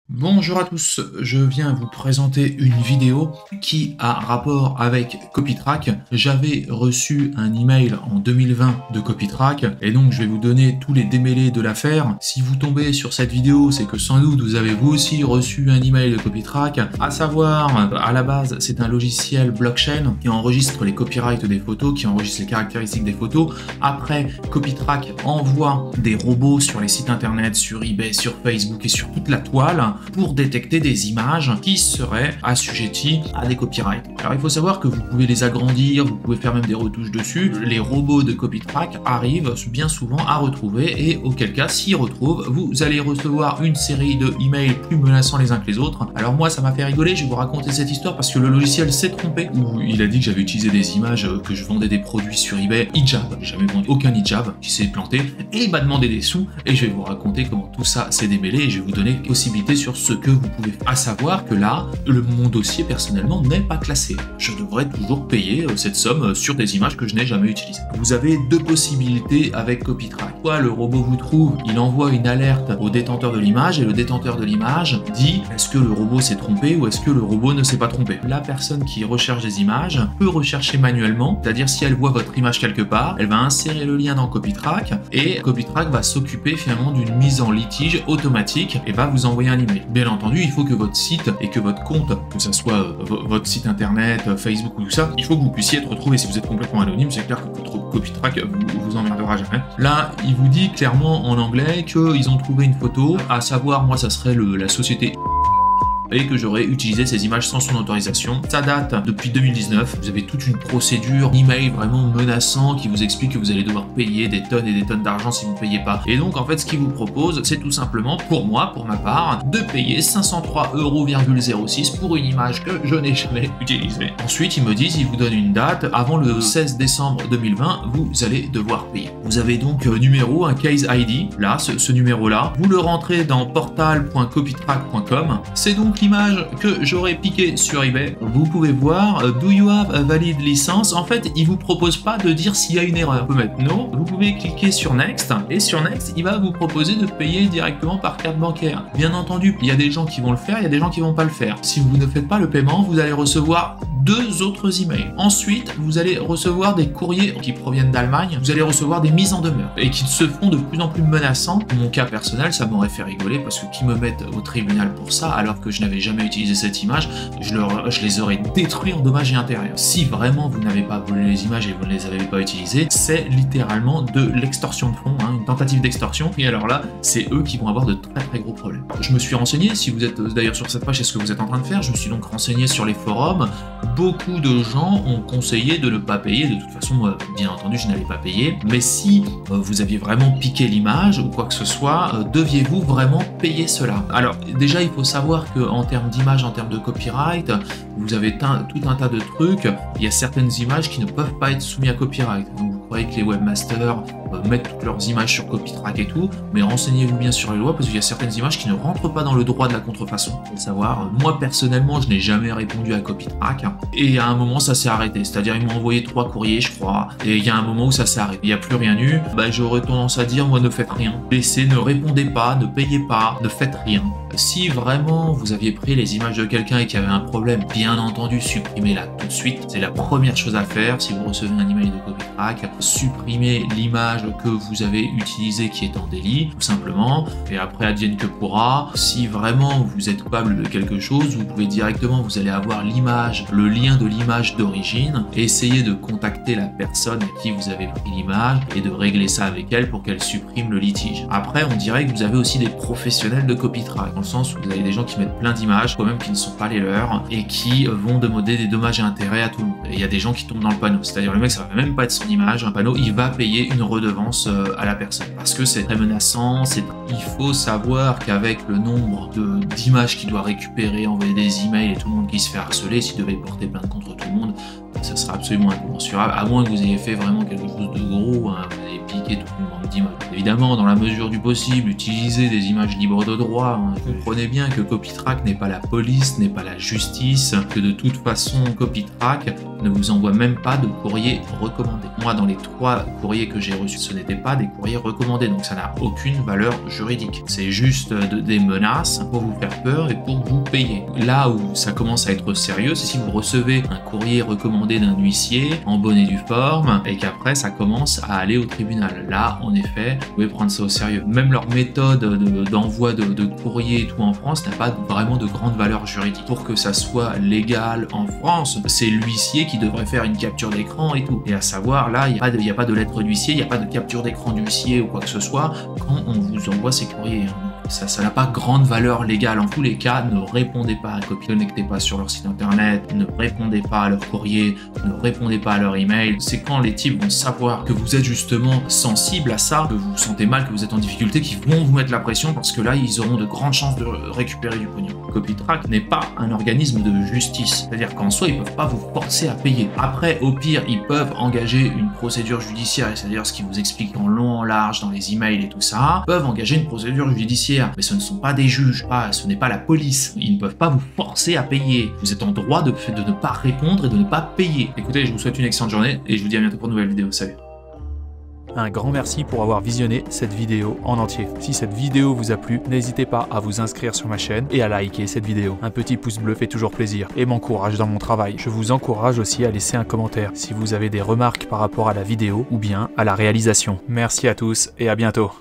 Bonjour à tous, je viens vous présenter une vidéo qui a rapport avec Copytrack. J'avais reçu un email en 2020 de Copytrack et donc je vais vous donner tous les démêlés de l'affaire. Si vous tombez sur cette vidéo, c'est que sans doute vous avez vous aussi reçu un email de Copytrack. À savoir, à la base, c'est un logiciel blockchain qui enregistre les copyrights des photos, qui enregistre les caractéristiques des photos. Après, Copytrack envoie des robots sur les sites internet, sur eBay, sur Facebook et sur toute la toile pour détecter des images qui seraient assujetties à des copyrights. Alors il faut savoir que vous pouvez les agrandir, vous pouvez faire même des retouches dessus. Les robots de Copytrack arrivent bien souvent à retrouver et auquel cas, s'ils retrouvent, vous allez recevoir une série de emails plus menaçants les uns que les autres. Alors moi ça m'a fait rigoler, je vais vous raconter cette histoire parce que le logiciel s'est trompé, où il a dit que j'avais utilisé des images, que je vendais des produits sur eBay, hijab, j'ai jamais vendu aucun hijab, qui s'est planté, et il m'a demandé des sous, et je vais vous raconter comment tout ça s'est démêlé, et je vais vous donner des possibilités sur ce que vous pouvez faire. À savoir que là, mon dossier personnellement n'est pas classé. Je devrais toujours payer cette somme sur des images que je n'ai jamais utilisées. Vous avez deux possibilités avec Copytrack. Soit le robot vous trouve, il envoie une alerte au détenteur de l'image et le détenteur de l'image dit est-ce que le robot s'est trompé ou est-ce que le robot ne s'est pas trompé. La personne qui recherche des images peut rechercher manuellement, c'est-à-dire si elle voit votre image quelque part, elle va insérer le lien dans Copytrack et Copytrack va s'occuper finalement d'une mise en litige automatique et va vous envoyer un email. Bien entendu, il faut que votre site et que votre compte, que ce soit votre site internet, Facebook ou tout ça, il faut que vous puissiez être retrouvé. Si vous êtes complètement anonyme, c'est clair que votre Copytrack vous emmerdera jamais. Là, il vous dit clairement en anglais qu'ils ont trouvé une photo, à savoir, moi, ça serait la société et que j'aurais utilisé ces images sans son autorisation. Ça date depuis 2019, vous avez toute une procédure, email vraiment menaçant qui vous explique que vous allez devoir payer des tonnes et des tonnes d'argent si vous ne payez pas. Et donc en fait ce qu'il vous propose, c'est tout simplement, pour moi, pour ma part, de payer 503,06 € pour une image que je n'ai jamais utilisée. Ensuite ils me disent, ils vous donnent une date, avant le 16 décembre 2020, vous allez devoir payer. Vous avez donc un numéro, un case ID, là, ce numéro-là, vous le rentrez dans portal.copytrack.com, c'est donc l'image que j'aurais piquée sur eBay. Vous pouvez voir do you have a valid license. En fait, il vous propose pas de dire s'il y a une erreur. Vous pouvez mettre no. Vous pouvez cliquer sur next et sur next, il va vous proposer de payer directement par carte bancaire. Bien entendu, il y a des gens qui vont le faire, il y a des gens qui vont pas le faire. Si vous ne faites pas le paiement, vous allez recevoir deux autres emails. Ensuite, vous allez recevoir des courriers qui proviennent d'Allemagne. Vous allez recevoir des mises en demeure et qui se font de plus en plus menaçants. Dans mon cas personnel, ça m'aurait fait rigoler parce que qui me mettent au tribunal pour ça alors que je n'avais jamais utilisé cette image, je les aurais détruits en dommages et intérêts. Si vraiment vous n'avez pas volé les images et vous ne les avez pas utilisées, c'est littéralement de l'extorsion de fonds, une tentative d'extorsion. Et alors là, c'est eux qui vont avoir de très très gros problèmes. Je me suis renseigné, si vous êtes d'ailleurs sur cette page, c'est ce que vous êtes en train de faire, je me suis donc renseigné sur les forums. Beaucoup de gens ont conseillé de ne pas payer. De toute façon, moi, bien entendu, je n'allais pas payer. Mais si vous aviez vraiment piqué l'image ou quoi que ce soit, deviez-vous vraiment payer cela? Alors, déjà, il faut savoir qu'en termes d'image, en termes de copyright, vous avez tout un tas de trucs. Il y a certaines images qui ne peuvent pas être soumises à copyright. Donc, vous croyez que les webmasters mettent toutes leurs images sur Copytrack et tout, mais renseignez-vous bien sur les lois parce qu'il y a certaines images qui ne rentrent pas dans le droit de la contrefaçon. Faut savoir, moi personnellement, je n'ai jamais répondu à Copytrack et à un moment ça s'est arrêté. C'est-à-dire ils m'ont envoyé 3 courriers, je crois, et il y a un moment où ça s'est arrêté. Il n'y a plus rien eu. J'aurais tendance à dire, moi, ne faites rien. Laissez, ne répondez pas, ne payez pas, ne faites rien. Si vraiment vous aviez pris les images de quelqu'un et qu'il y avait un problème, bien entendu, supprimez-la tout de suite. C'est la première chose à faire si vous recevez un email de Copytrack. Supprimez l'image que vous avez utilisée qui est en délit, tout simplement. Et après, advienne que pourra. Si vraiment vous êtes coupable de quelque chose, vous pouvez directement, vous allez avoir l'image, le lien de l'image d'origine. Essayez de contacter la personne à qui vous avez pris l'image et de régler ça avec elle pour qu'elle supprime le litige. Après, on dirait que vous avez aussi des professionnels de Copytrack, dans le sens où vous avez des gens qui mettent plein d'images, quand même qui ne sont pas les leurs, et qui vont demander des dommages et intérêts à tout le monde. Et il y a des gens qui tombent dans le panneau, c'est-à-dire le mec, ça va même pas être son image, un panneau, il va payer une redevance à la personne, parce que c'est très menaçant. Il faut savoir qu'avec le nombre d'images qu'il doit récupérer, envoyer des emails et tout le monde qui se fait harceler, s'il devait porter plainte contre tout le monde, ça sera absolument incommensurable, à moins que vous ayez fait vraiment quelque chose de gros, hein, vous avez piqué toute une bande d'images. Évidemment, dans la mesure du possible, utilisez des images libres de droit. Hein. Vous comprenez bien que Copytrack n'est pas la police, n'est pas la justice, que de toute façon, Copytrack ne vous envoie même pas de courrier recommandé. Moi, dans les 3 courriers que j'ai reçus, ce n'étaient pas des courriers recommandés, donc ça n'a aucune valeur juridique. C'est juste des menaces pour vous faire peur et pour vous payer. Là où ça commence à être sérieux, c'est si vous recevez un courrier recommandé d'un huissier en bonne et due forme et qu'après ça commence à aller au tribunal. Là, en effet, vous pouvez prendre ça au sérieux. Même leur méthode d'envoi de courrier et tout en France n'a pas vraiment de grande valeur juridique. Pour que ça soit légal en France, c'est l'huissier qui devrait faire une capture d'écran et tout. Et à savoir, là, il n'y a pas de lettre d'huissier, il n'y a pas de capture d'écran d'huissier ou quoi que ce soit quand on vous envoie ces courriers. Ça n'a pas grande valeur légale. En tous les cas, ne répondez pas à Copy, ne connectez pas sur leur site internet, ne répondez pas à leur courrier, ne répondez pas à leur email. C'est quand les types vont savoir que vous êtes justement sensible à ça, que vous vous sentez mal, que vous êtes en difficulté, qu'ils vont vous mettre la pression parce que là, ils auront de grandes chances de récupérer du pognon. Copytrack n'est pas un organisme de justice. C'est-à-dire qu'en soi, ils peuvent pas vous forcer à payer. Après, au pire, ils peuvent engager une procédure judiciaire, c'est-à-dire ce qui vous explique en long, en large, dans les emails et tout ça, peuvent engager une procédure judiciaire. Mais ce ne sont pas des juges, ce n'est pas la police. Ils ne peuvent pas vous forcer à payer. Vous êtes en droit de ne pas répondre et de ne pas payer. Écoutez, je vous souhaite une excellente journée et je vous dis à bientôt pour une nouvelle vidéo. Salut. Un grand merci pour avoir visionné cette vidéo en entier. Si cette vidéo vous a plu, n'hésitez pas à vous inscrire sur ma chaîne et à liker cette vidéo. Un petit pouce bleu fait toujours plaisir et m'encourage dans mon travail. Je vous encourage aussi à laisser un commentaire si vous avez des remarques par rapport à la vidéo ou bien à la réalisation. Merci à tous et à bientôt.